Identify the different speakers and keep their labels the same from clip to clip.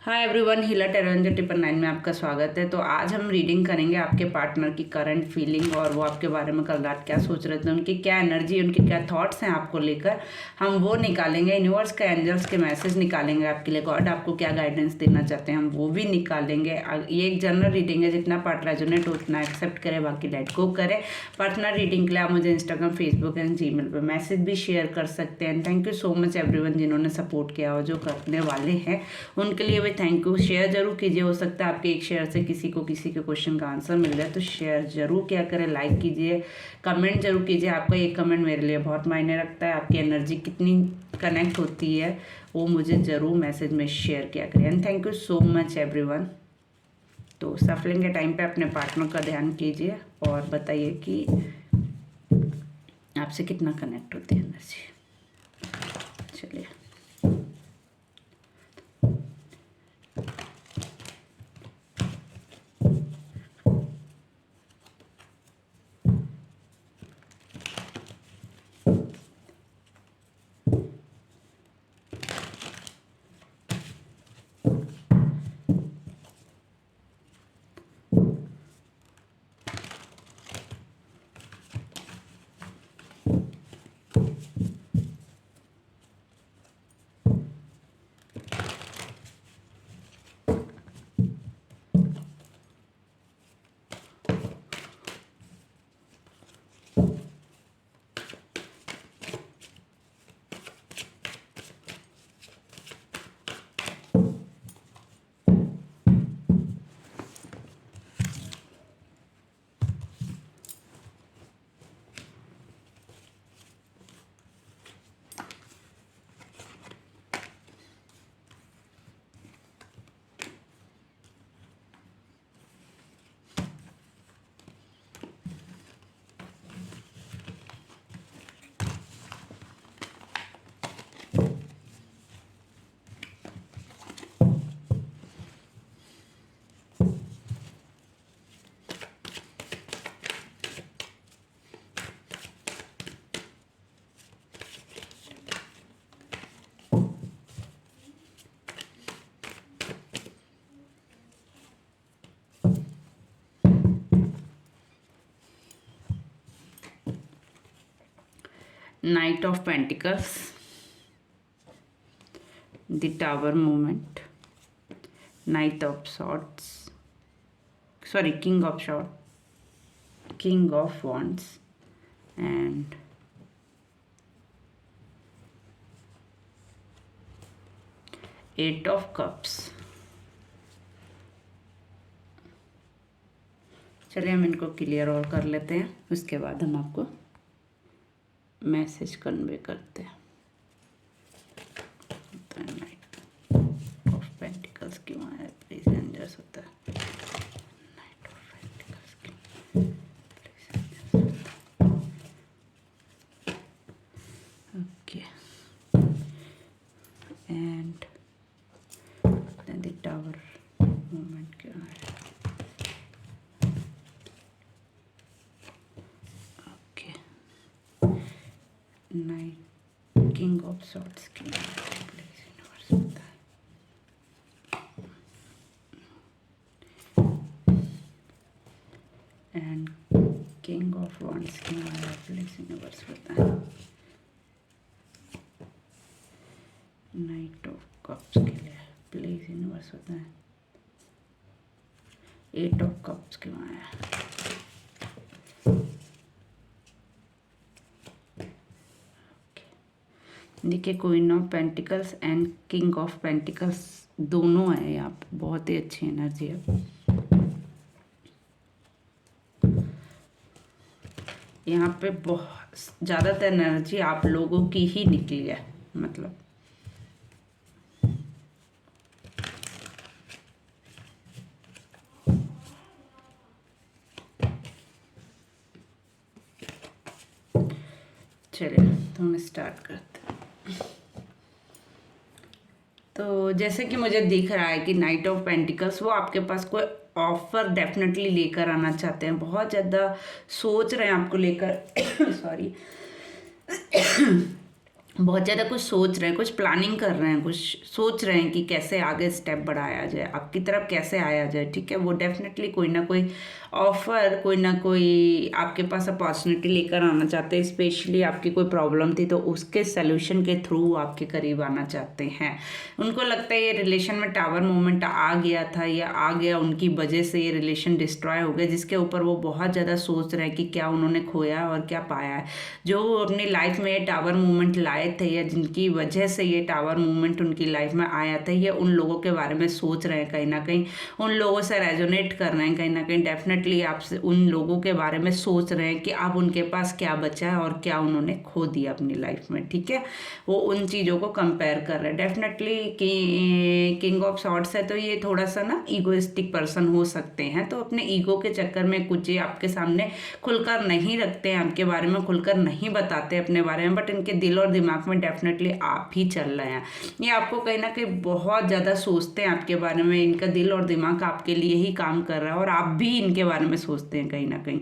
Speaker 1: Hi everyone, हीला टेरेंजर tipper 9 में आपका स्वागत है। तो आज हम रीडिंग करेंगे आपके पार्टनर की करंट फीलिंग और वो आपके बारे में कल रात क्या सोच रहे थे, उनकी क्या एनर्जी, उनके क्या थॉट्स हैं आपको लेकर। हम वो निकालेंगे, यूनिवर्स के एंजल्स के मैसेज निकालेंगे आपके लिए, गॉड आपको क्या गाइडेंस देना चाहते हैं हम वो भी निकालेंगे। ये एक जनरल रीडिंग है, जितना पार्ट रेजोनेट उतना एक्सेप्ट करें, बाकी लेट गो करें। पर्सनल रीडिंग के लिए आप मुझे इंस्टाग्राम, फेसबुक एंड जीमेल पर मैसेज भी शेयर कर सकते हैं। Thank you so much everyone जिन्होंने सपोर्ट किया और जो करने वाले हैं उनके लिए भी थैंक यू। शेयर जरूर कीजिए, हो सकता है आपके एक शेयर से किसी के क्वेश्चन का आंसर मिल जाए, तो शेयर जरूर किया करें, लाइक कीजिए, कमेंट जरूर कीजिए। आपका एक कमेंट मेरे लिए बहुत मायने रखता है, आपकी एनर्जी कितनी कनेक्ट होती है वो मुझे ज़रूर मैसेज में शेयर किया करें। And thank you so much everyone. तो सफलिंग के टाइम पे अपने पार्टनर का ध्यान कीजिए और बताइए कि आपसे कितना कनेक्ट होती है एनर्जी। चलिए, Knight of Pentacles, the Tower movement, Knight of Swords, sorry, King of Swords, King of Wands, and Eight of Cups. चलिए हम इनको क्लियर और कर लेते हैं, उसके बाद हम आपको मैसेज कन्वे करते हैं। नाइट ऑफ पेंटिकल्स क्यों आया, प्लीज एंजर्स होता है। नाइट ऑफ पेंटिकल्स क्यों, प्लीज एंजर्स होता है। Okay, and then the tower movement क्यों आया। नाइट किंग ऑफ सॉर्ट्स की प्लीज यूनिवर्स होता है। एंड किंग ऑफ वॉन्ड्स की प्लीज यूनिवर्स होता है। नाइट ऑफ कप्स के लिए प्लीज यूनिवर्स होता है। एट ऑफ कप्स क्यों आया। देखिए, queen of pentacles and king of pentacles दोनों है यहाँ पे, बहुत ही अच्छी एनर्जी है। यहाँ पे बहुत ज़्यादातर एनर्जी आप लोगों की ही निकली है, मतलब चलिए तो हम स्टार्ट करते हैं। तो जैसे कि मुझे दिख रहा है कि नाइट ऑफ पेंटिकल्स वो आपके पास कोई ऑफर डेफिनेटली लेकर आना चाहते हैं, बहुत ज़्यादा सोच रहे हैं आपको लेकर सॉरी बहुत ज़्यादा कुछ सोच रहे हैं, कुछ प्लानिंग कर रहे हैं, कुछ सोच रहे हैं कि कैसे आगे स्टेप बढ़ाया जाए, आपकी तरफ कैसे आया जाए। ठीक है, वो डेफिनेटली कोई ना कोई ऑफर, कोई ना कोई आपके पास अपॉर्चुनिटी लेकर आना चाहते हैं। स्पेशली आपकी कोई प्रॉब्लम थी तो उसके सलूशन के थ्रू आपके करीब आना चाहते हैं। उनको लगता है ये रिलेशन में टावर मोमेंट आ गया था या आ गया, उनकी वजह से ये रिलेशन डिस्ट्रॉय हो गया, जिसके ऊपर वो बहुत ज़्यादा सोच रहे हैं कि क्या उन्होंने खोया और क्या पाया है। जो वो अपनी लाइफ में ये टावर मोमेंट लाए थे या जिनकी वजह से ये टावर मूवमेंट उनकी लाइफ में आया था, ये उन लोगों के बारे में सोच रहे हैं, कहीं ना कहीं उन लोगों से रेजोनेट कर रहे हैं, कहीं ना कहीं डेफिनेटली आपसे उन लोगों के बारे में सोच रहे हैं कि अब उनके पास क्या बचा है और क्या उन्होंने खो दिया अपनी लाइफ में। ठीक है, वो उन चीज़ों को कंपेयर कर रहे हैं डेफिनेटली। कि किंग ऑफ सॉर्ड्स है तो ये थोड़ा सा ना ईगोइस्टिक पर्सन हो सकते हैं, तो अपने ईगो के चक्कर में कुछ ये आपके सामने खुलकर नहीं रखते हैं, आपके बारे में खुलकर नहीं बताते अपने बारे में, बट इनके दिल और दिमाग में डेफिनेटली आप ही चल रहे हैं। ये आपको कहीं ना कहीं बहुत ज़्यादा सोचते हैं आपके बारे में, इनका दिल और दिमाग आपके लिए ही काम कर रहा है और आप भी इनके बारे में सोचते हैं। कहीं ना कहीं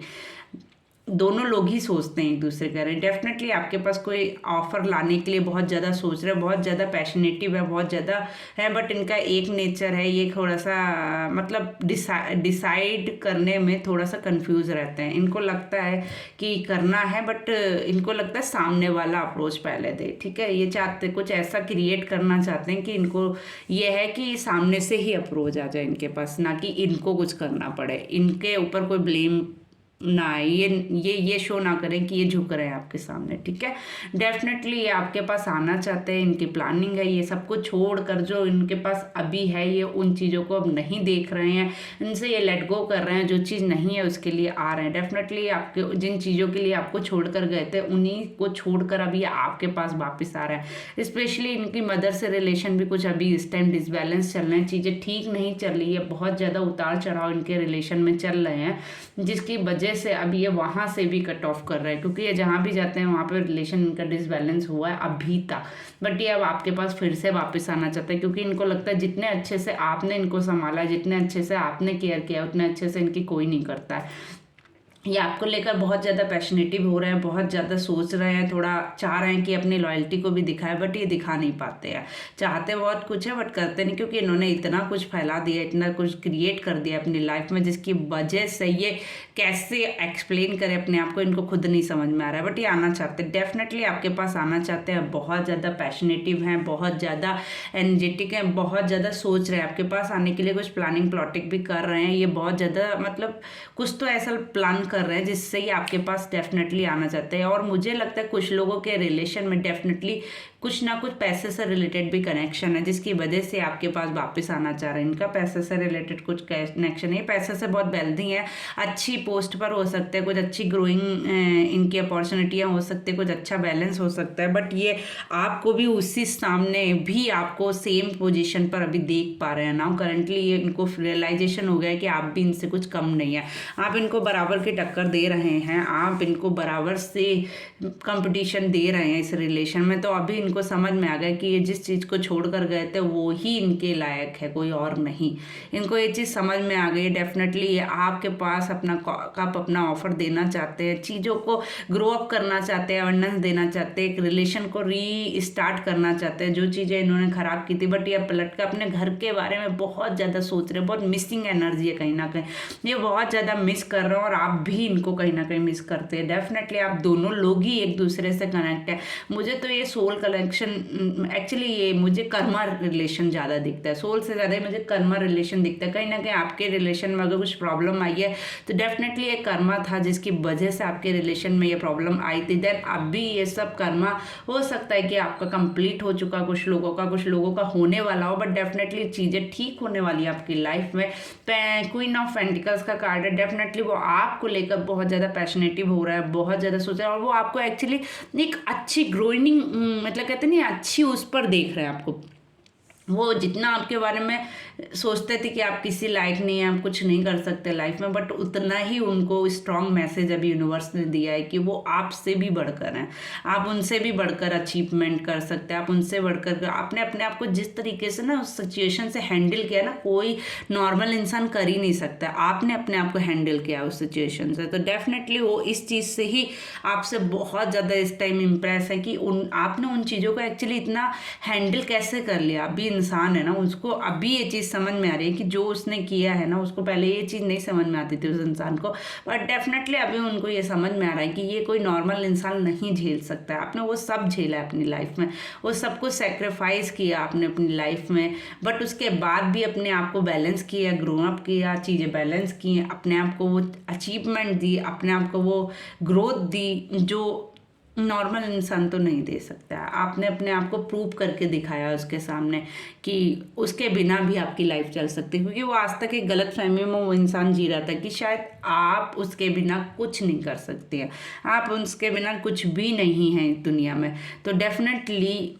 Speaker 1: दोनों लोग ही सोचते हैं एक दूसरे के बारे में। डेफिनेटली आपके पास कोई ऑफर लाने के लिए बहुत ज़्यादा सोच रहे हैं, बहुत ज़्यादा पैशनेटिव है, बहुत ज़्यादा है, बट इनका एक नेचर है, ये थोड़ा सा मतलब डिसाइड करने में थोड़ा सा कंफ्यूज रहते हैं। इनको लगता है कि करना है, बट इनको लगता है सामने वाला अप्रोच पहले दे। ठीक है, ये चाहते कुछ ऐसा क्रिएट करना चाहते हैं कि इनको ये है कि सामने से ही अप्रोच आ जाए इनके पास, ना कि इनको कुछ करना पड़े, इनके ऊपर कोई ब्लेम ना, ये शो ना करें कि ये झुक रहे हैं आपके सामने। ठीक है, डेफिनेटली ये आपके पास आना चाहते हैं, इनकी प्लानिंग है। ये सब कुछ छोड़कर जो इनके पास अभी है, ये उन चीज़ों को अब नहीं देख रहे हैं, इनसे ये लेट गो कर रहे हैं। जो चीज़ नहीं है उसके लिए आ रहे हैं। डेफिनेटली आपके जिन चीज़ों के लिए आपको छोड़कर गए थे, उन्हीं को छोड़कर अभी आपके पास वापस आ रहे हैं। स्पेशली इनकी मदर से रिलेशन भी कुछ अभी इस टाइम डिसबैलेंस चल रहे हैं, चीज़ें ठीक नहीं चल रही है, बहुत ज़्यादा उतार चढ़ाव इनके रिलेशन में चल रहे हैं, जिसकी वजह से अभी ये वहाँ से भी कट ऑफ कर रहे हैं, क्योंकि ये जहाँ भी जाते हैं वहाँ पे रिलेशन इनका डिसबैलेंस हुआ है अभी तक। बट ये अब आपके पास फिर से वापस आना चाहते हैं, क्योंकि इनको लगता है जितने अच्छे से आपने इनको संभाला है, जितने अच्छे से आपने केयर किया, उतने अच्छे से इनकी कोई नहीं करता है। ये आपको लेकर बहुत ज़्यादा पैशनेटिव हो रहे हैं, बहुत ज़्यादा सोच रहे हैं, थोड़ा चाह रहे हैं कि अपनी लॉयल्टी को भी दिखाए, बट ये दिखा नहीं पाते हैं। चाहते बहुत कुछ है बट करते नहीं, क्योंकि इन्होंने इतना कुछ फैला दिया, इतना कुछ क्रिएट कर दिया अपनी लाइफ में, जिसकी वजह से ये कैसे एक्सप्लेन करें अपने आप को, इनको खुद नहीं समझ में आ रहा है। बट ये आना चाहते हैं, डेफिनेटली आपके पास आना चाहते हैं, बहुत ज़्यादा पैशनेटिव हैं, बहुत ज़्यादा एनर्जेटिक हैं, बहुत ज़्यादा सोच रहे हैं आपके पास आने के लिए, कुछ प्लानिंग प्लॉटिंग भी कर रहे हैं। ये बहुत ज़्यादा मतलब कुछ तो ऐसा प्लान कर रहे हैं जिससे ही आपके पास डेफिनेटली आना चाहते हैं। और मुझे लगता है कुछ लोगों के रिलेशन में डेफिनेटली कुछ ना कुछ पैसे से रिलेटेड भी कनेक्शन है, जिसकी वजह से आपके पास वापस आना चाह रहे हैं। इनका पैसे से रिलेटेड कुछ कनेक्शन है, पैसे से बहुत वेल्दी है, अच्छी पोस्ट पर हो सकते हैं, कुछ अच्छी ग्रोइंग इनकी अपॉर्चुनिटियाँ हो सकती है, कुछ अच्छा बैलेंस हो सकता है। बट ये आपको भी उसी सामने भी आपको सेम पोजीशन पर अभी देख पा रहे हैं ना। करंटली ये इनको रियलाइजेशन हो गया है कि आप भी इनसे कुछ कम नहीं है, आप इनको बराबर की टक्कर दे रहे हैं, आप इनको बराबर से कंपटीशन दे रहे हैं इस रिलेशन में। तो अभी इनको समझ में आ गया कि ये जिस चीज़ को छोड़ कर गए थे वो ही इनके लायक है, कोई और नहीं। इनको ये चीज़ समझ में आ गई। डेफिनेटली ये आपके पास अपना कप अपना ऑफर देना चाहते हैं, चीज़ों को ग्रो अप करना चाहते हैं, अवेंडेंस देना चाहते हैं, एक रिलेशन को री स्टार्ट करना चाहते हैं, जो चीज़ें इन्होंने ख़राब की थी। बट ये पलट कर अपने घर के बारे में बहुत ज़्यादा सोच रहे हैं, बहुत मिसिंग एनर्जी है कहीं ना कहीं, ये बहुत ज़्यादा मिस कर रहे हैं और आप भी इनको कहीं ना कहीं मिस करते हैं। डेफिनेटली आप दोनों लोग ही एक दूसरे से कनेक्ट है। मुझे तो ये सोल कनेक्शन एक्चुअली ये मुझे कर्मा रिलेशन ज़्यादा दिखता है, सोल से ज़्यादा मुझे कर्मा रिलेशन दिखता है। कहीं ना कहीं आपके रिलेशन में अगर कुछ प्रॉब्लम आई है तो डेफिनेटली ये कर्मा था जिसकी वजह से आपके रिलेशन में ये प्रॉब्लम आई थी। देन अब भी ये सब कर्मा हो सकता है कि आपका कंप्लीट हो चुका, कुछ लोगों का होने वाला हो, बट डेफिनेटली चीज़ें ठीक होने वाली है आपकी लाइफ में। क्वीन ऑफ पेंटिकल्स का कार्ड है, डेफिनेटली वो आपको लेकर बहुत ज़्यादा पैशनेटिव हो रहा है, बहुत ज़्यादा सोच रहा है, और वो आपको एक्चुअली एक अच्छी ग्रोइंग मतलब कहते हैं ना अच्छी उस पर देख रहे हैं आपको, वो जितना आपके बारे में सोचते थे कि आप किसी लायक नहीं हैं, आप कुछ नहीं कर सकते लाइफ में, बट उतना ही उनको स्ट्रॉन्ग मैसेज अभी यूनिवर्स ने दिया है कि वो आपसे भी बढ़कर हैं, आप उनसे भी बढ़कर अचीवमेंट कर सकते हैं, आप उनसे बढ़कर आपने अपने आप को जिस तरीके से ना उस सिचुएशन से हैंडल किया ना, कोई नॉर्मल इंसान कर ही नहीं सकता। आपने अपने आप को हैंडल किया उस सिचुएशन से, तो डेफिनेटली वो इस चीज़ से ही आपसे बहुत ज़्यादा इस टाइम इम्प्रेस है कि आपने उन चीज़ों को एक्चुअली इतना हैंडल कैसे कर लिया। अभी इंसान है ना, उसको अभी ये चीज़ समझ में आ रही है कि जो उसने किया है ना, उसको पहले ये चीज़ नहीं समझ में आती थी उस इंसान को, बट डेफिनेटली अभी उनको ये समझ में आ रहा है कि ये कोई नॉर्मल इंसान नहीं झेल सकता है। आपने वो सब झेला है अपनी लाइफ में, वो सब कुछ सेक्रीफाइस किया आपने अपनी लाइफ में, बट उसके बाद भी अपने आप को बैलेंस किया, ग्रो अप किया, चीज़ें बैलेंस की, अपने आप को वो अचीवमेंट दी, अपने आप को वो ग्रोथ दी जो नॉर्मल इंसान तो नहीं दे सकता। आपने अपने आप को प्रूव करके दिखाया उसके सामने कि उसके बिना भी आपकी लाइफ चल सकती है, क्योंकि वो आज तक एक गलत फहमी में वो इंसान जी रहा था कि शायद आप उसके बिना कुछ नहीं कर सकते हैं, आप उसके बिना कुछ भी नहीं हैं दुनिया में। तो डेफिनेटली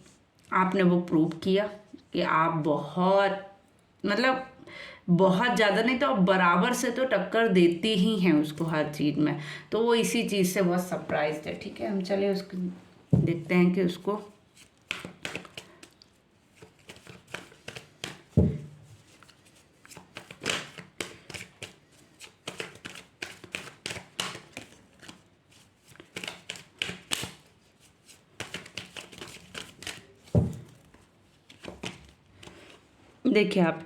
Speaker 1: आपने वो प्रूव किया कि आप बहुत मतलब बहुत ज़्यादा नहीं तो बराबर से तो टक्कर देती ही हैं उसको हर चीज़ में। तो वो इसी चीज़ से बहुत सरप्राइज्ड है। ठीक है, हम चले उसको देखते हैं कि उसको देखिए आप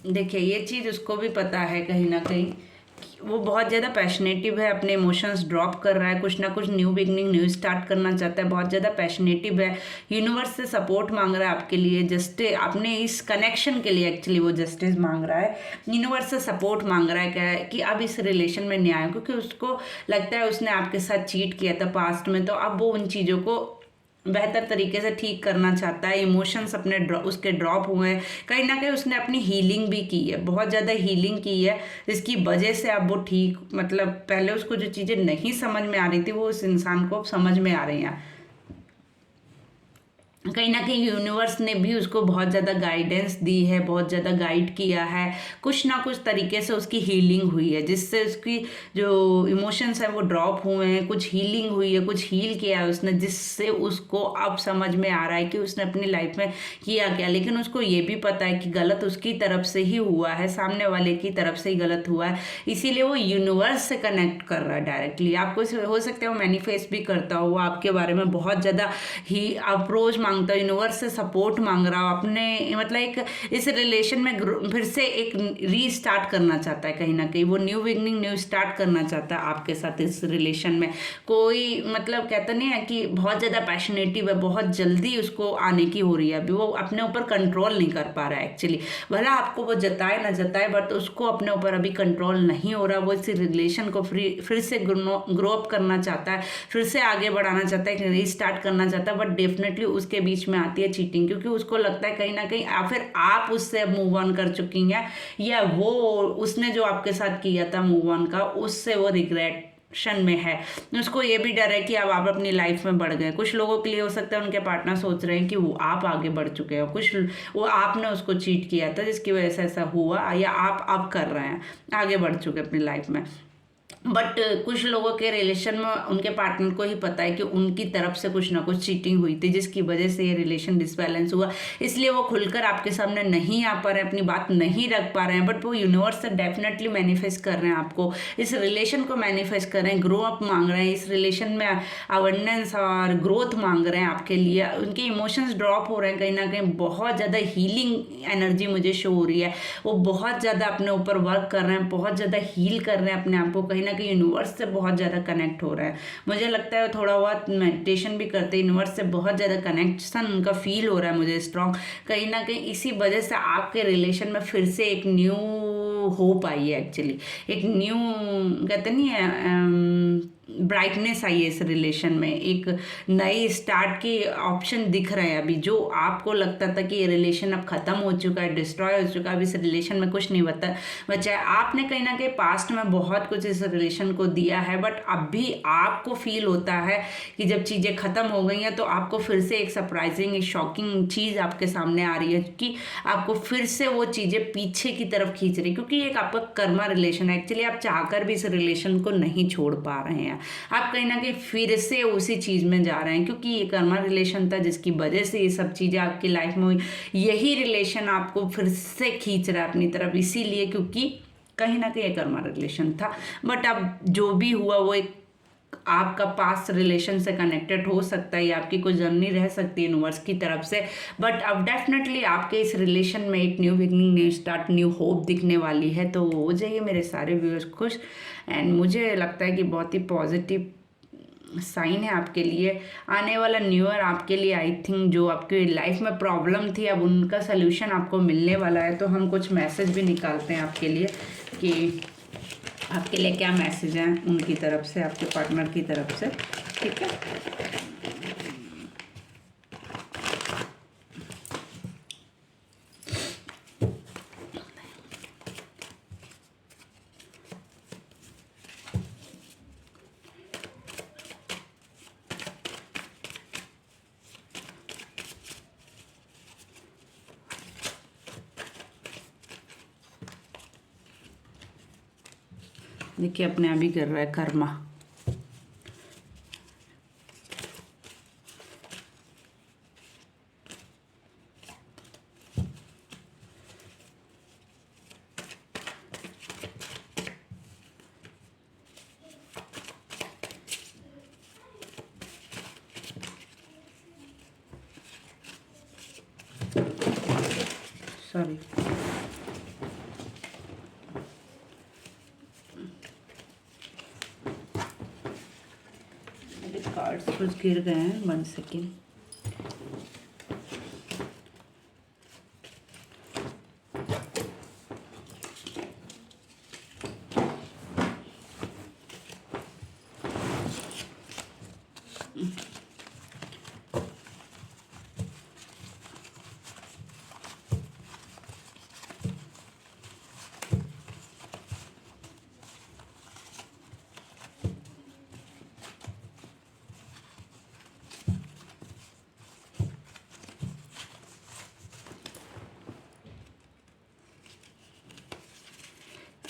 Speaker 1: देखिए ये चीज़ उसको भी पता है कहीं ना कहीं, वो बहुत ज़्यादा पैशनेटिव है, अपने इमोशंस ड्रॉप कर रहा है, कुछ ना कुछ न्यू बिगनिंग न्यू स्टार्ट करना चाहता है, बहुत ज़्यादा पैशनेटिव है, यूनिवर्स से सपोर्ट मांग रहा है आपके लिए, जस्टिस अपने इस कनेक्शन के लिए एक्चुअली वो जस्टिस मांग रहा है, यूनिवर्स से सपोर्ट मांग रहा है क्या है कि अब इस रिलेशन में न्याय, क्योंकि उसको लगता है उसने आपके साथ चीट किया था पास्ट में, तो अब वो उन चीज़ों को बेहतर तरीके से ठीक करना चाहता है। इमोशंस अपने उसके ड्रॉप हुए हैं, कहीं ना कहीं उसने अपनी हीलिंग भी की है, बहुत ज़्यादा हीलिंग की है, जिसकी वजह से अब वो ठीक मतलब पहले उसको जो चीज़ें नहीं समझ में आ रही थी वो उस इंसान को समझ में आ रही हैं। कहीं ना कहीं यूनिवर्स ने भी उसको बहुत ज़्यादा गाइडेंस दी है, बहुत ज़्यादा गाइड किया है, कुछ ना कुछ तरीके से उसकी हीलिंग हुई है, जिससे उसकी जो इमोशंस है वो ड्रॉप हुए हैं, कुछ हीलिंग हुई है, कुछ हील किया है उसने, जिससे उसको अब समझ में आ रहा है कि उसने अपनी लाइफ में किया क्या। लेकिन उसको ये भी पता है कि गलत उसकी तरफ से ही हुआ है, सामने वाले की तरफ से ही गलत हुआ है, इसीलिए वो यूनिवर्स से कनेक्ट कर रहा है डायरेक्टली। आपको हो सकता है वो मैनिफेस्ट भी करता हो, वो आपके बारे में बहुत ज़्यादा ही अप्रोच मांगता है, यूनिवर्स से सपोर्ट मांग रहा हो, अपने मतलब एक इस रिलेशन में फिर से एक रीस्टार्ट करना चाहता है, कहीं ना कहीं वो न्यू बिगनिंग न्यू स्टार्ट करना चाहता है आपके साथ इस रिलेशन में। कोई मतलब कहता नहीं है कि बहुत ज़्यादा पैशनेटिव है, बहुत जल्दी उसको आने की हो रही है, अभी वो अपने ऊपर कंट्रोल नहीं कर पा रहा है एक्चुअली, भला आपको वो जताए ना जताए, बट उसको अपने ऊपर अभी कंट्रोल नहीं हो रहा। वो इस रिलेशन को फिर से ग्रो अप करना चाहता है, फिर से आगे बढ़ाना चाहता है, रीस्टार्ट करना चाहता है, बट डेफिनेटली उसके बीच में आती है चीटिंग, क्योंकि उसको लगता है कहीं ना कहीं फिर आप उससे अब मूव ऑन कर चुकी हैं, या वो उसने जो आपके साथ किया था मूव ऑन का, उससे वो रिग्रेट में है। उसको ये भी डर है कि अब आप अपनी लाइफ में बढ़ गए। कुछ लोगों के लिए हो सकता है उनके पार्टनर सोच रहे हैं कि वो आप आगे बढ़ चुके हो, कुछ वो आपने उसको चीट किया था जिसकी वजह से ऐसा हुआ, या आप अब कर रहे हैं, आगे बढ़ चुके अपनी लाइफ में। बट कुछ लोगों के रिलेशन में उनके पार्टनर को ही पता है कि उनकी तरफ से कुछ ना कुछ चीटिंग हुई थी, जिसकी वजह से ये रिलेशन डिसबैलेंस हुआ, इसलिए वो खुलकर आपके सामने नहीं आ पा रहे हैं, अपनी बात नहीं रख पा रहे हैं। बट वो यूनिवर्स से डेफिनेटली मैनिफेस्ट कर रहे हैं, आपको इस रिलेशन को मैनिफेस्ट कर रहे हैं, ग्रो अप मांग रहे हैं, इस रिलेशन में अवेंडेंस और ग्रोथ मांग रहे हैं आपके लिए। उनके इमोशंस ड्रॉप हो रहे हैं, कहीं ना कहीं बहुत ज़्यादा हीलिंग एनर्जी मुझे शो हो रही है, वो बहुत ज़्यादा अपने ऊपर वर्क कर रहे हैं, बहुत ज़्यादा हील कर रहे हैं अपने आप को, कहीं ना कहीं यूनिवर्स से बहुत ज़्यादा कनेक्ट हो रहा है। मुझे लगता है थोड़ा बहुत मेडिटेशन भी करते, यूनिवर्स से बहुत ज़्यादा कनेक्शन उनका फील हो रहा है मुझे स्ट्रॉन्ग। कहीं ना कहीं इसी वजह से आपके रिलेशन में फिर से एक न्यू होप आई है एक्चुअली, एक न्यू कहते नहीं है ब्राइटनेस आई है इस रिलेशन में, एक नई स्टार्ट की ऑप्शन दिख रहे हैं अभी। जो आपको लगता था कि ये रिलेशन अब खत्म हो चुका है, डिस्ट्रॉय हो चुका है, अब इस रिलेशन में कुछ नहीं बचा है, आपने कहीं ना कहीं पास्ट में बहुत कुछ इस रिलेशन को दिया है, बट अब भी आपको फील होता है कि जब चीज़ें खत्म हो गई हैं तो आपको फिर से एक सरप्राइजिंग, एक शॉकिंग चीज़ आपके सामने आ रही है कि आपको फिर से वो चीज़ें पीछे की तरफ खींच रही, क्योंकि एक आपका कर्मा रिलेशन है एक्चुअली। आप चाहकर भी इस रिलेशन को नहीं छोड़ पा रहे हैं, आप कहीं ना कहीं फिर से उसी चीज में जा रहे हैं, क्योंकि ये कर्मा रिलेशन था जिसकी वजह से ये सब चीजें आपकी लाइफ में हुई। यही रिलेशन आपको फिर से खींच रहा है अपनी तरफ, इसीलिए क्योंकि कहीं ना कहीं कर्मा रिलेशन था। बट अब जो भी हुआ वो एक आपका पास्ट रिलेशन से कनेक्टेड हो सकता है, आपकी कोई जर्नी रह सकती है यूनिवर्स की तरफ से, बट अब डेफिनेटली आपके इस रिलेशन में एक new beginning, new start, new hope दिखने वाली है। तो हो जाइए मेरे सारे व्यूअर्स खुश। एंड मुझे लगता है कि बहुत ही पॉजिटिव साइन है आपके लिए। आने वाला न्यू ईयर आपके लिए आई थिंक जो आपकी लाइफ में प्रॉब्लम थी अब उनका सोल्यूशन आपको मिलने वाला है। तो हम कुछ मैसेज भी निकालते हैं आपके लिए कि आपके लिए क्या मैसेज है उनकी तरफ से, आपके पार्टनर की तरफ से, ठीक है। देखिए अपने आप ही कर रहा है कर्मा। सॉरी, कार्ड्स कुछ गिर गए हैं, 1 सेकेंड।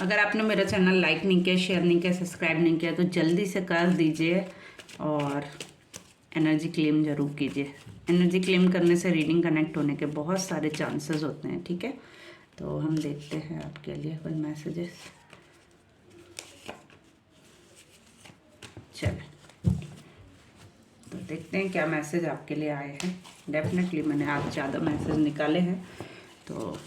Speaker 1: अगर आपने मेरा चैनल लाइक नहीं किया, शेयर नहीं किया, सब्सक्राइब नहीं किया तो जल्दी से कर दीजिए और एनर्जी क्लेम जरूर कीजिए। एनर्जी क्लेम करने से रीडिंग कनेक्ट होने के बहुत सारे चांसेस होते हैं, ठीक है। तो हम देखते हैं आपके लिए कोई मैसेजेस। चलिए तो देखते हैं क्या मैसेज आपके लिए आए हैं। डेफिनेटली मैंने आज ज़्यादा मैसेज निकाले हैं, तो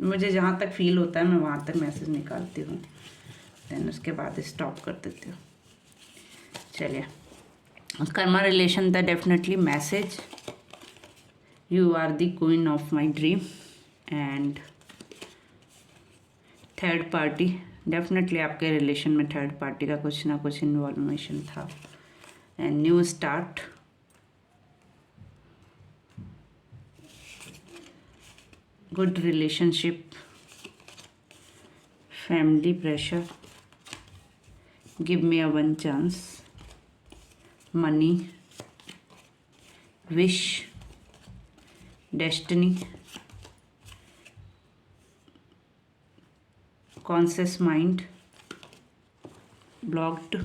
Speaker 1: मुझे जहाँ तक फील होता है मैं वहाँ तक मैसेज निकालती हूँ, देन उसके बाद स्टॉप कर देती हूँ। चलिए, कर्मा रिलेशन था definitely message, you are the queen of my dream. And third party, definitely आपके रिलेशन में थर्ड पार्टी का कुछ ना कुछ इन्वॉल्वेशन था। And new start, good relationship, family pressure, give me a one chance, money, wish, destiny, conscious mind, blocked,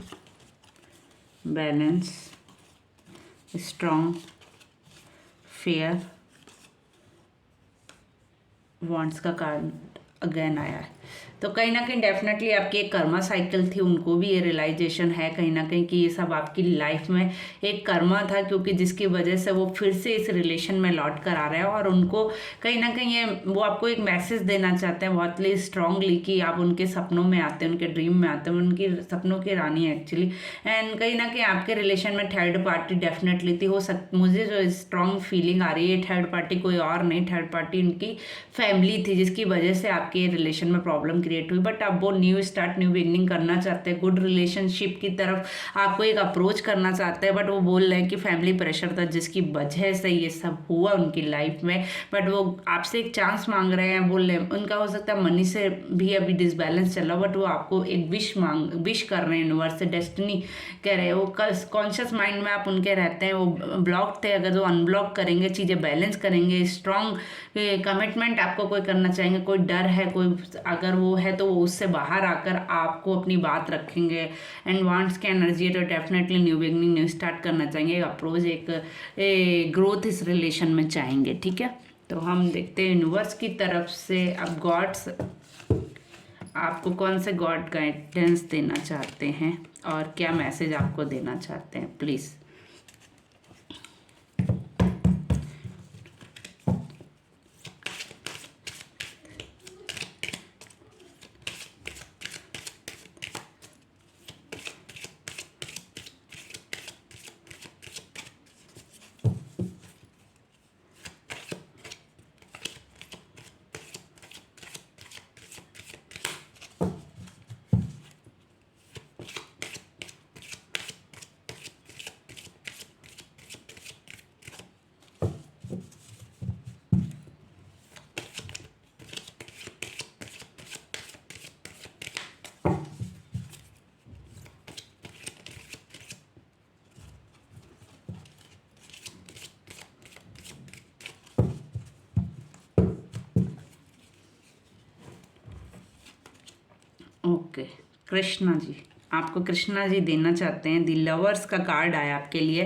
Speaker 1: balance, strong, fear, wants का card again आया है। तो कहीं ना कहीं डेफिनेटली आपकी एक कर्मा साइकिल थी, उनको भी ये रियलाइजेशन है कहीं ना कहीं कि ये सब आपकी लाइफ में एक कर्मा था, क्योंकि जिसकी वजह से वो फिर से इस रिलेशन में लौट कर आ रहे हैं। और उनको कहीं ना कहीं ये वो आपको एक मैसेज देना चाहते हैं बहुत ही स्ट्रांगली कि आप उनके सपनों में आते हैं, उनके ड्रीम में आते हैं, उनकी सपनों की रानी है एक्चुअली। एंड कहीं ना कहीं आपके रिलेशन में थर्ड पार्टी डेफिनेटली थी। मुझे जो स्ट्रांग फीलिंग आ रही है, थर्ड पार्टी कोई और नहीं, थर्ड पार्टी उनकी फैमिली थी, जिसकी वजह से आपके रिलेशन में प्रॉब्लम क्रिएट हुई। बट अब वो न्यू स्टार्ट, न्यू बिगनिंग करना चाहते हैं, गुड रिलेशनशिप की तरफ आपको एक अप्रोच करना चाहते हैं। बट वो बोल रहे हैं कि फैमिली प्रेशर था जिसकी वजह से ये सब हुआ उनकी लाइफ में। बट वो आपसे एक चांस मांग रहे हैं, बोल रहे हैं उनका हो सकता है मनी से भी अभी डिसबैलेंस चल रहा, बट वो आपको एक विश कर रहे हैं यूनिवर्स से, डेस्टिनी कह रहे हैं। वो कॉन्शियस माइंड में आप उनके रहते हैं, वो ब्लॉक थे, अगर वो अनब्लॉक करेंगे, चीज़ें बैलेंस करेंगे, स्ट्रॉन्ग कमिटमेंट आपको कोई करना चाहेंगे, कोई डर है कोई अगर वो है तो वो उससे बाहर आकर आपको अपनी बात रखेंगे। एंड वांट्स की एनर्जी है तो definitely new beginning, new start करना चाहेंगे, अप्रोच एक ग्रोथ इस रिलेशन में चाहेंगे। ठीक है, तो हम देखते हैं यूनिवर्स की तरफ से अब गॉड्स आपको कौन से गॉड गाइडेंस देना चाहते हैं और क्या मैसेज आपको देना चाहते हैं, प्लीज़। ओके, कृष्णा जी आपको कृष्णा जी देना चाहते हैं। दी लवर्स का कार्ड आया आपके लिए,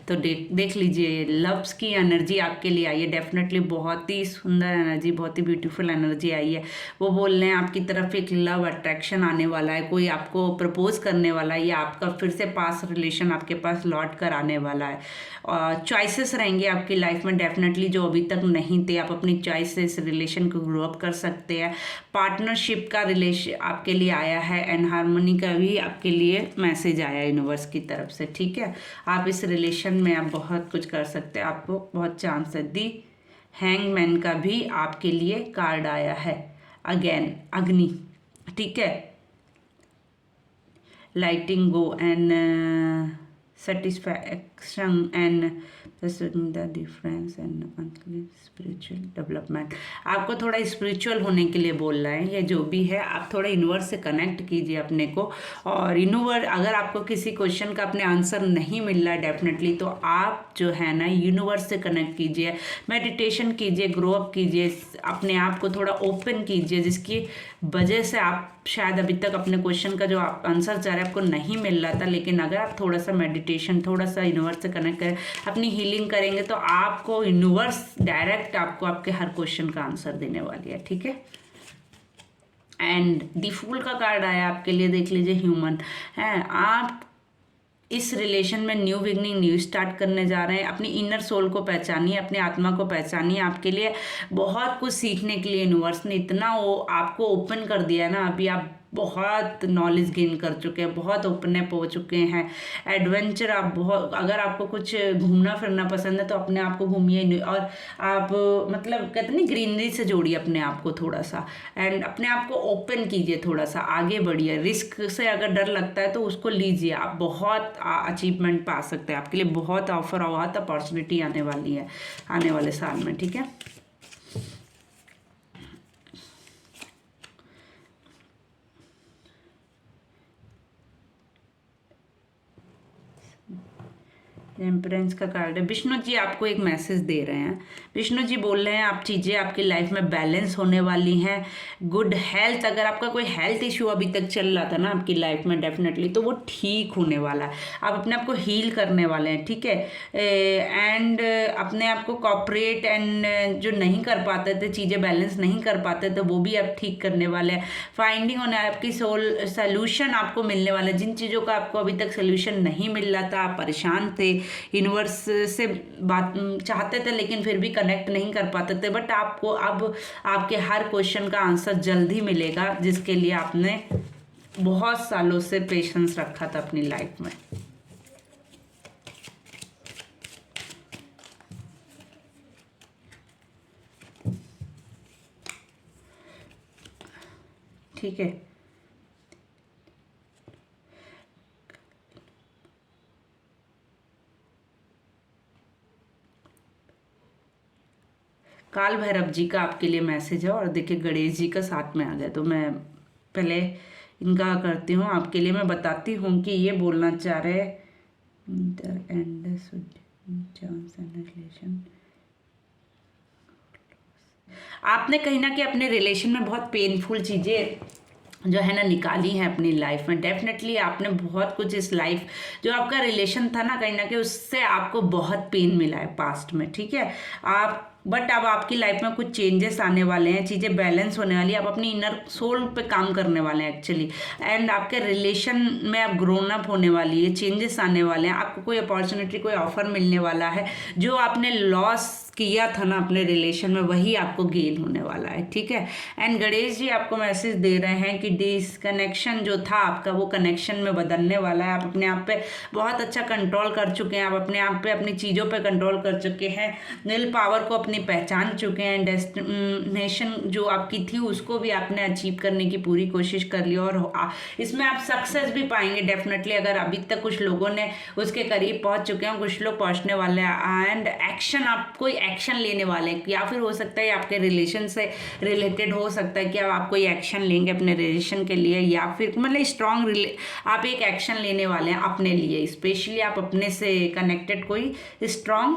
Speaker 1: तो देख लीजिए, लव्स की एनर्जी आपके लिए आई है। डेफिनेटली बहुत ही सुंदर एनर्जी, बहुत ही ब्यूटीफुल एनर्जी आई है। वो बोल रहे हैं आपकी तरफ एक लव अट्रैक्शन आने वाला है, कोई आपको प्रपोज करने वाला है, या आपका फिर से पास रिलेशन आपके पास लौट कर आने वाला है। चॉइसेस रहेंगे आपकी लाइफ में डेफिनेटली जो अभी तक नहीं थे, आप अपनी चॉइस से इस रिलेशन को ग्रो अप कर सकते हैं। पार्टनरशिप का रिलेशन आपके लिए आया है एंड हार्मनी का भी आपके लिए मैसेज आया यूनिवर्स की तरफ से। ठीक है, आप इस रिलेशन में आप बहुत कुछ कर सकते हैं, आपको बहुत चांस है। दी हैंगमैन का भी आपके लिए कार्ड आया है, अगेन अग्नि। ठीक है, lighting go and satisfaction and pursuing the difference and monthly spiritual development। आपको थोड़ा स्पिरिचुअल होने के लिए बोल रहा है, ये जो भी है आप थोड़ा यूनिवर्स से कनेक्ट कीजिए अपने को। और यूनिवर्स अगर आपको किसी क्वेश्चन का अपने आंसर नहीं मिल रहा है डेफिनेटली, तो आप जो है ना यूनिवर्स से कनेक्ट कीजिए, मेडिटेशन कीजिए, ग्रो अप कीजिए, अपने आप को थोड़ा ओपन कीजिए, जिसकी वजह से आप शायद अभी तक अपने क्वेश्चन का जो आप आंसर चाह रहे हैं आपको नहीं मिल रहा था। लेकिन अगर आप थोड़ा सा मेडिटेशन, थोड़ा सा यूनिवर्स से कनेक्ट करें, अपनी हीलिंग करेंगे, तो आपको यूनिवर्स डायरेक्ट आपको आपके हर क्वेश्चन का आंसर देने वाली है। ठीक है, एंड दी फूल का कार्ड आया आपके लिए, देख लीजिए, ह्यूमन है। आप इस रिलेशन में न्यू बिगनिंग, न्यू स्टार्ट करने जा रहे हैं। अपनी इनर सोल को पहचानिए, अपनी आत्मा को पहचानिए। आपके लिए बहुत कुछ सीखने के लिए यूनिवर्स ने इतना वो आपको ओपन कर दिया है ना, अभी आप बहुत नॉलेज गेन कर चुके हैं, बहुत ओपन अप हो चुके हैं। एडवेंचर आप बहुत, अगर आपको कुछ घूमना फिरना पसंद है तो अपने आप को घूमिए, और आप मतलब कहते नहीं, ग्रीनरी से जोड़िए अपने आप को थोड़ा सा, एंड अपने आप को ओपन कीजिए, थोड़ा सा आगे बढ़िए। रिस्क से अगर डर लगता है तो उसको लीजिए, आप बहुत अचीवमेंट पा सकते हैं। आपके लिए बहुत ऑफर, बहुत अपॉर्चुनिटी आने वाली है आने वाले साल में। ठीक है, टेम्परेंस का कार्ड है। विष्णु जी आपको एक मैसेज दे रहे हैं। विष्णु जी बोल रहे हैं आप चीज़ें आपकी लाइफ में बैलेंस होने वाली हैं। गुड हेल्थ, अगर आपका कोई हेल्थ इशू अभी तक चल रहा था ना आपकी लाइफ में डेफिनेटली, तो वो ठीक होने वाला है। आप अपने आप को हील करने वाले हैं, ठीक है। एंड अपने आप को कॉपरेट एंड जो नहीं कर पाते थे, चीज़ें बैलेंस नहीं कर पाते थे, वो भी आप ठीक करने वाले हैं। फाइंडिंग होने आपकी सोल्यूशन आपको मिलने वाला है। जिन चीज़ों का आपको अभी तक सोल्यूशन नहीं मिल रहा था, आप परेशान थे, यूनिवर्स से बात चाहते थे लेकिन फिर भी कनेक्ट नहीं कर पाते थे, बट आपको अब आपके हर क्वेश्चन का आंसर जल्दी मिलेगा, जिसके लिए आपने बहुत सालों से पेशेंस रखा था अपनी लाइफ में। ठीक है, काल भैरव जी का आपके लिए मैसेज है, और देखिए गणेश जी का साथ में आ गया। तो मैं पहले इनका करती हूँ आपके लिए। मैं बताती हूँ कि ये बोलना चाह रहे रिलेशन, आपने कहीं ना कहीं अपने रिलेशन में बहुत पेनफुल चीज़ें जो है ना निकाली हैं अपनी लाइफ में। डेफिनेटली आपने बहुत कुछ इस लाइफ, जो आपका रिलेशन था ना कहीं ना कहीं उससे आपको बहुत पेन मिला है पास्ट में, ठीक है। आप बट अब आपकी लाइफ में कुछ चेंजेस आने वाले हैं, चीज़ें बैलेंस होने वाली है, आप अपनी इनर सोल पे काम करने वाले हैं एक्चुअली। एंड आपके रिलेशन में आप ग्रोन अप होने वाली है, चेंजेस आने वाले हैं, आपको कोई अपॉर्चुनिटी, कोई ऑफर मिलने वाला है। जो आपने लॉस किया था ना अपने रिलेशन में, वही आपको गेन होने वाला है, ठीक है। एंड गणेश जी आपको मैसेज दे रहे हैं कि डिसकनेक्शन जो था आपका, वो कनेक्शन में बदलने वाला है। आप अपने आप पे बहुत अच्छा कंट्रोल कर चुके हैं, आप अपने आप पे, अपनी चीज़ों पे कंट्रोल कर चुके हैं, विल पावर को अपनी पहचान चुके हैं। डेस्टिनेशन जो आपकी थी उसको भी आपने अचीव करने की पूरी कोशिश कर ली, और इसमें आप सक्सेस भी पाएंगे डेफिनेटली। अगर अभी तक कुछ लोगों ने उसके करीब पहुंच चुके हैं, कुछ लोग पहुंचने वाले हैं। एंड एक्शन, आप कोई एक्शन लेने वाले हैं, या फिर हो सकता है आपके रिलेशन से रिलेटेड हो सकता है कि अब आप कोई एक्शन लेंगे अपने रिलेशन के लिए, या फिर मतलब स्ट्रॉन्ग आप एक एक्शन लेने वाले हैं अपने लिए। स्पेशली आप अपने से कनेक्टेड कोई स्ट्रॉन्ग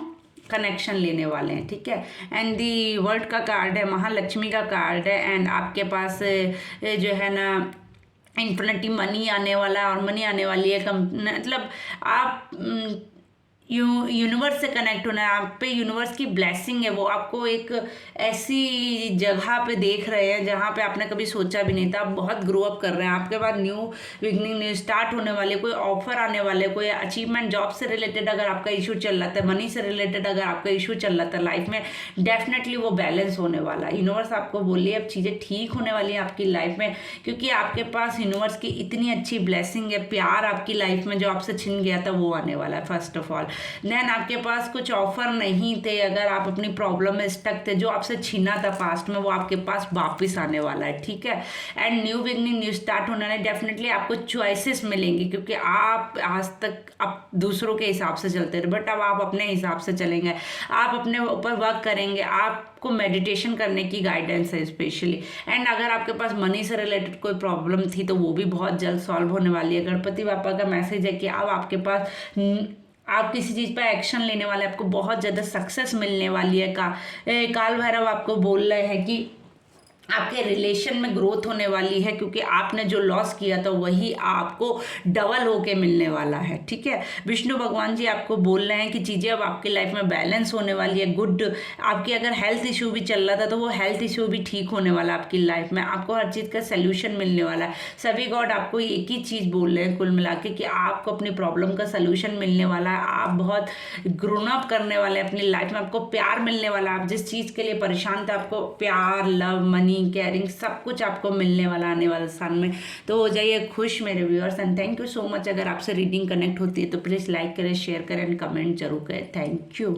Speaker 1: कनेक्शन लेने वाले हैं, ठीक है। एंड दी वर्ल्ड का कार्ड है, महालक्ष्मी का कार्ड है। एंड आपके पास जो है ना इन्फिनिटी मनी आने वाला है, और मनी आने वाली है। मतलब आप यूनिवर्स से कनेक्ट होना है, आप पे यूनिवर्स की ब्लेसिंग है। वो आपको एक ऐसी जगह पे देख रहे हैं जहाँ पे आपने कभी सोचा भी नहीं था। आप बहुत ग्रो अप कर रहे हैं, आपके बाद न्यू बिगनिंग, न्यू स्टार्ट होने वाले, कोई ऑफर आने वाले, कोई अचीवमेंट, जॉब से रिलेटेड अगर आपका इशू चल रहा था, मनी से रिलेटेड अगर आपका इशू चल रहा था लाइफ में, डेफिनेटली वो बैलेंस होने वाला है। यूनिवर्स आपको बोलिए अब चीज़ें ठीक होने वाली है आपकी लाइफ में, क्योंकि आपके पास यूनिवर्स की इतनी अच्छी ब्लेसिंग है। प्यार आपकी लाइफ में जो आपसे छिन गया था वो आने वाला है फर्स्ट ऑफ ऑल। देन आपके पास कुछ ऑफर नहीं थे, अगर आप अपनी प्रॉब्लम में स्टक थे, जो आपसे छीना था पास्ट में, वो आपके पास वापस आने वाला है, ठीक है। And new beginning, new start होने वाला है। डेफिनेटली आपको चॉइसेस मिलेंगी, क्योंकि आप आज तक आप दूसरों के हिसाब से चलते थे, बट अब आप अपने हिसाब से चलेंगे, आप अपने ऊपर वर्क करेंगे, आपको मेडिटेशन करने की गाइडेंस है स्पेशली। एंड अगर आपके पास मनी से रिलेटेड कोई प्रॉब्लम थी तो वो भी बहुत जल्द सॉल्व होने वाली है। गणपति बापा का मैसेज है कि अब आपके पास आप किसी चीज़ पर एक्शन लेने वाले, आपको बहुत ज़्यादा सक्सेस मिलने वाली है। काल भैरव आपको बोल रहे हैं कि आपके रिलेशन में ग्रोथ होने वाली है, क्योंकि आपने जो लॉस किया था वही आपको डबल होके मिलने वाला है, ठीक है। विष्णु भगवान जी आपको बोल रहे हैं कि चीज़ें अब आपकी लाइफ में बैलेंस होने वाली है। गुड, आपकी अगर हेल्थ इशू भी चल रहा था तो वो हेल्थ इशू भी ठीक होने वाला आपकी लाइफ में, आपको हर चीज़ का सोल्यूशन मिलने वाला है। सभी गॉड आपको एक ही चीज़ बोल रहे हैं कुल मिला के, कि आपको अपनी प्रॉब्लम का सोल्यूशन मिलने वाला है। आप बहुत ग्रोन अप करने वाले हैं अपनी लाइफ में, आपको प्यार मिलने वाला है। आप जिस चीज़ के लिए परेशान थे, आपको प्यार, लव, मनी, केयरिंग, सब कुछ आपको मिलने वाला आने वाले साल में। तो हो जाइए खुश मेरे viewers, and thank you so much. अगर आपसे रीडिंग कनेक्ट होती है तो प्लीज़ लाइक करें, शेयर करें एंड कमेंट जरूर करें। Thank you.